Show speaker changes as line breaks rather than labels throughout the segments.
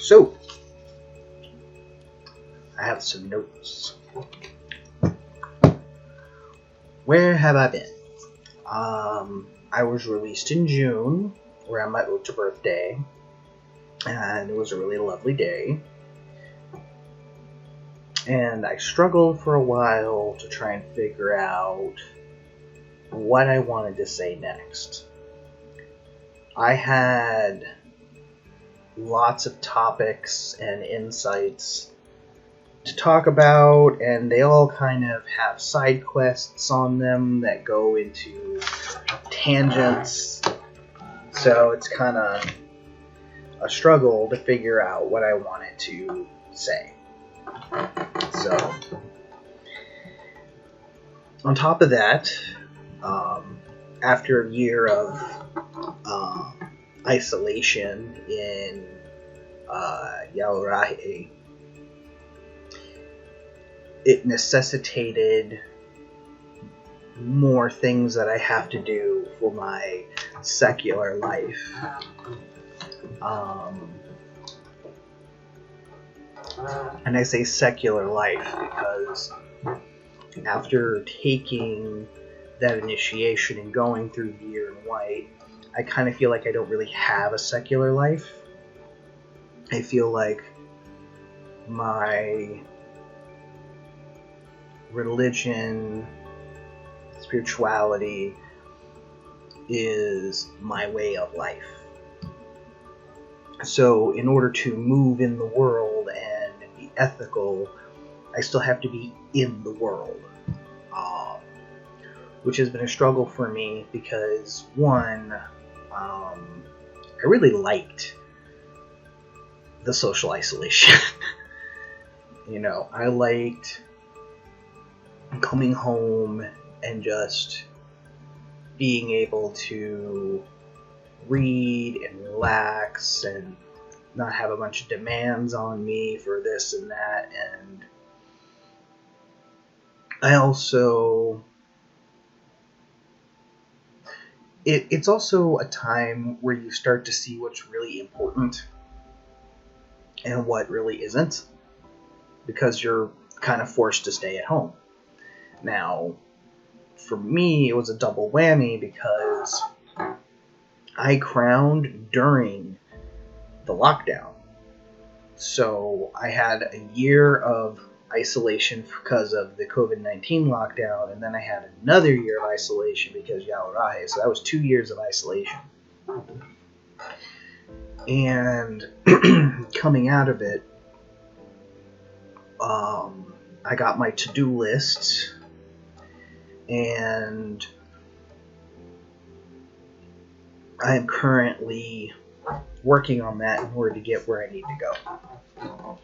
So, I have some notes. Where have I been? I was released in June, around my Ulta birthday, and it was a really lovely day. And I struggled for a while to try and figure out what I wanted to say next. I had lots of topics and insights to talk about, and they all kind of have side quests on them that go into tangents. So it's kind of a struggle to figure out what I wanted to say. So, on top of that, after a year of isolation in Yaorahe, it necessitated more things that I have to do for my secular life. And I say secular life because after taking that initiation and going through the year in white, I kind of feel like I don't really have a secular life. I feel like my religion, spirituality is my way of life. So in order to move in the world and be ethical, I still have to be in the world. Which has been a struggle for me because, one, I really liked the social isolation. I liked coming home and just being able to read and relax and not have a bunch of demands on me for this and that. And I also... It's also a time where you start to see what's really important and what really isn't, because you're kind of forced to stay at home. Now, for me, it was a double whammy because I crowned during the lockdown. So I had a year of isolation because of the COVID-19 lockdown, and then I had another year of isolation because Yaorahe. So that was 2 years of isolation. And coming out of it, I got my to-do list, and I am currently working on that in order to get where I need to go.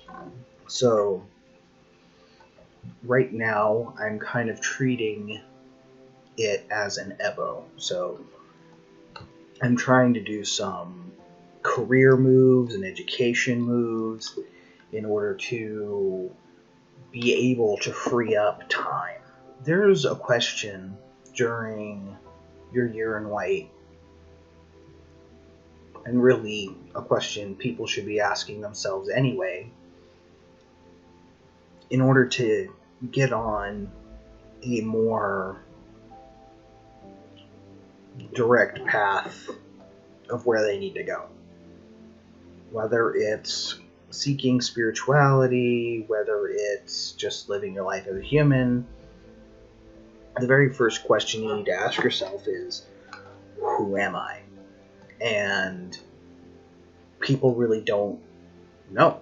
So right now, I'm kind of treating it as an EBO. So I'm trying to do some career moves and education moves in order to be able to free up time. There's a question during your year in white, and really a question people should be asking themselves anyway, in order to get on a more direct path of where they need to go. Whether it's seeking spirituality, whether it's just living your life as a human, the very first question you need to ask yourself is, who am I? And people really don't know.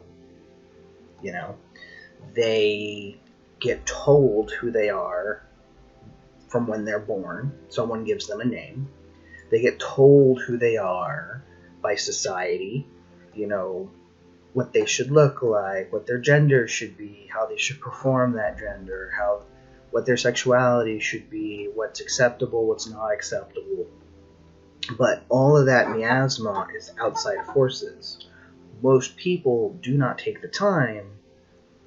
They get told who they are from when they're born. Someone gives them a name. They get told who they are by society, what they should look like, what their gender should be, how they should perform that gender, what their sexuality should be, what's acceptable, what's not acceptable. But all of that miasma is outside forces. Most people do not take the time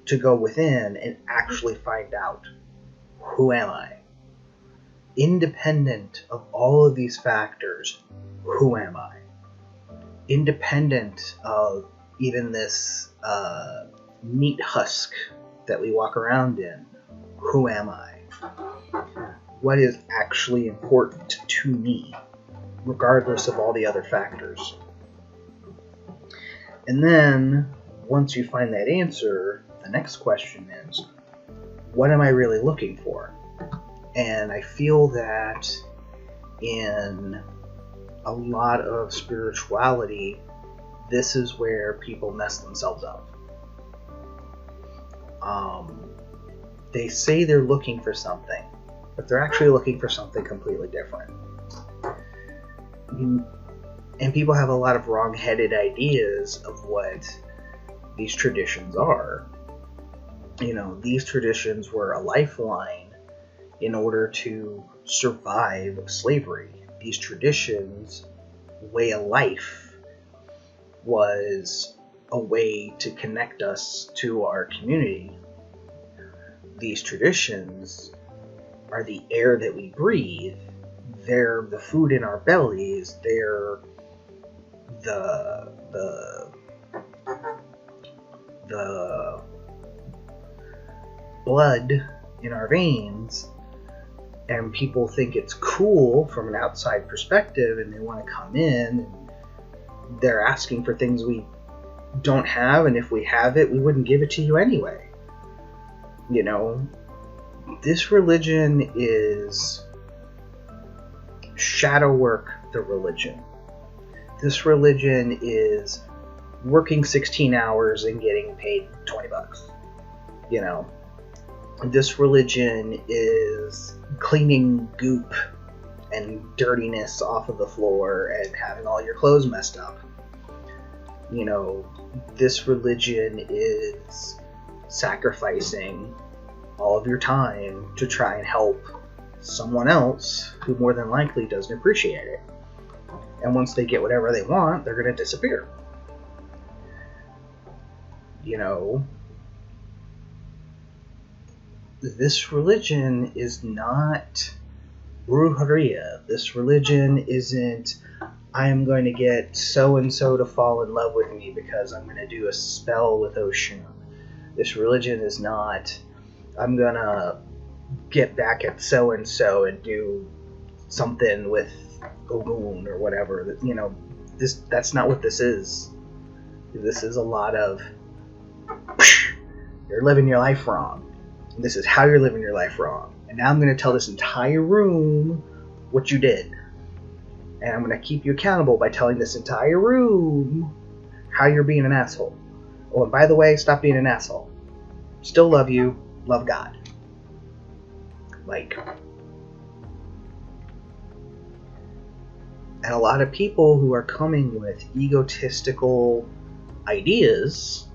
to go within and actually find out, who am I? Independent of all of these factors, who am I? Independent of even this meat husk that we walk around in. Who am I? What is actually important to me, regardless of all the other factors? And then, once you find that answer, the next question is, what am I really looking for? And I feel that in a lot of spirituality, this is where people mess themselves up. They say they're looking for something, but they're actually looking for something completely different. And people have a lot of wrong-headed ideas of what these traditions are. These traditions were a lifeline in order to survive slavery. These traditions, way of life, was a way to connect us to our community. These traditions are the air that we breathe. They're the food in our bellies. They're the blood in our veins. And people think it's cool from an outside perspective, and they want to come in, and they're asking for things we don't have, and if we have it, we wouldn't give it to you anyway. This religion is shadow work, the religion. This religion is working 16 hours and getting paid $20. This religion is cleaning goop and dirtiness off of the floor and having all your clothes messed up. This religion is sacrificing all of your time to try and help someone else who more than likely doesn't appreciate it. And once they get whatever they want, they're going to disappear. This religion is not brujeria. This religion isn't, I am going to get so-and-so to fall in love with me because I'm going to do a spell with Oshun. This religion is not, I'm going to get back at so-and-so and do something with Ogun or whatever. That's not what this is. This is a lot of, you're living your life wrong. And this is how you're living your life wrong. And now I'm going to tell this entire room what you did. And I'm going to keep you accountable by telling this entire room how you're being an asshole. Oh, and by the way, stop being an asshole. Still love you. Love God. And a lot of people who are coming with egotistical ideas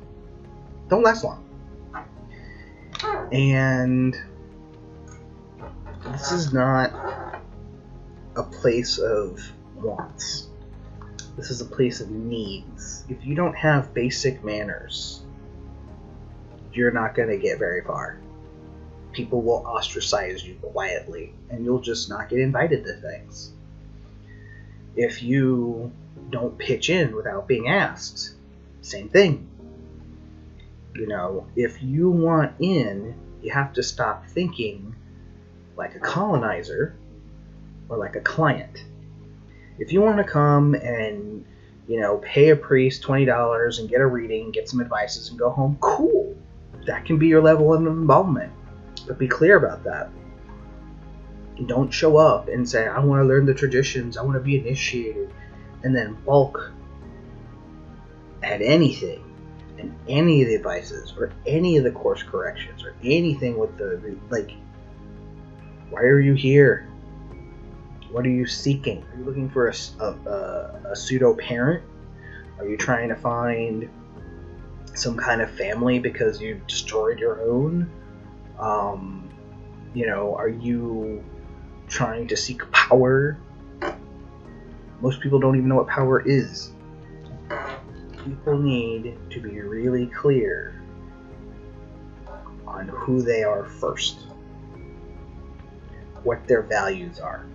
don't last long. And this is not a place of wants. This is a place of needs. If you don't have basic manners, you're not going to get very far. People will ostracize you quietly, and you'll just not get invited to things. If you don't pitch in without being asked, same thing. If you want in, you have to stop thinking like a colonizer or like a client. If you want to come and, pay a priest $20 and get a reading, get some advices, and go home, cool. That can be your level of involvement. But be clear about that. Don't show up and say, I want to learn the traditions, I want to be initiated, and then bulk at anything, and any of the advices, or any of the course corrections, or anything with why are you here? What are you seeking? Are you looking for a pseudo-parent? Are you trying to find some kind of family because you destroyed your own? Are you trying to seek power? Most people don't even know what power is. People need to be really clear on who they are first, what their values are.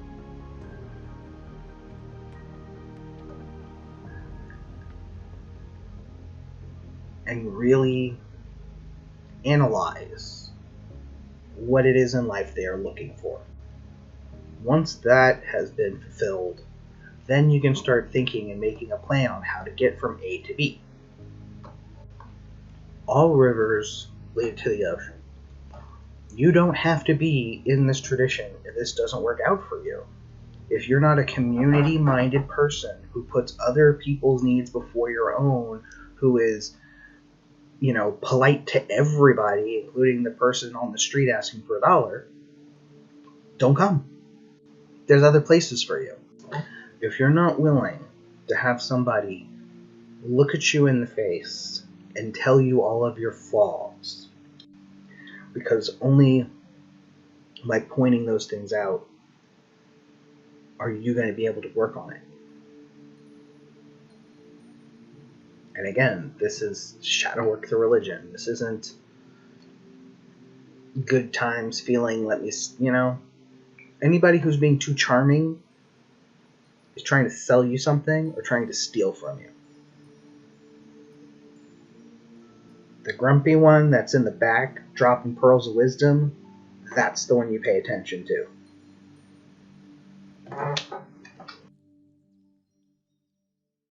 and really analyze what it is in life they are looking for. Once that has been fulfilled, then you can start thinking and making a plan on how to get from A to B. All rivers lead to the ocean. You don't have to be in this tradition if this doesn't work out for you. If you're not a community-minded person who puts other people's needs before your own, who is, polite to everybody, including the person on the street asking for $1, don't come. There's other places for you. If you're not willing to have somebody look at you in the face and tell you all of your flaws, because only by pointing those things out are you going to be able to work on it. And again, this is shadow work through religion. This isn't good times feeling, anybody who's being too charming is trying to sell you something or trying to steal from you. The grumpy one that's in the back dropping pearls of wisdom, that's the one you pay attention to.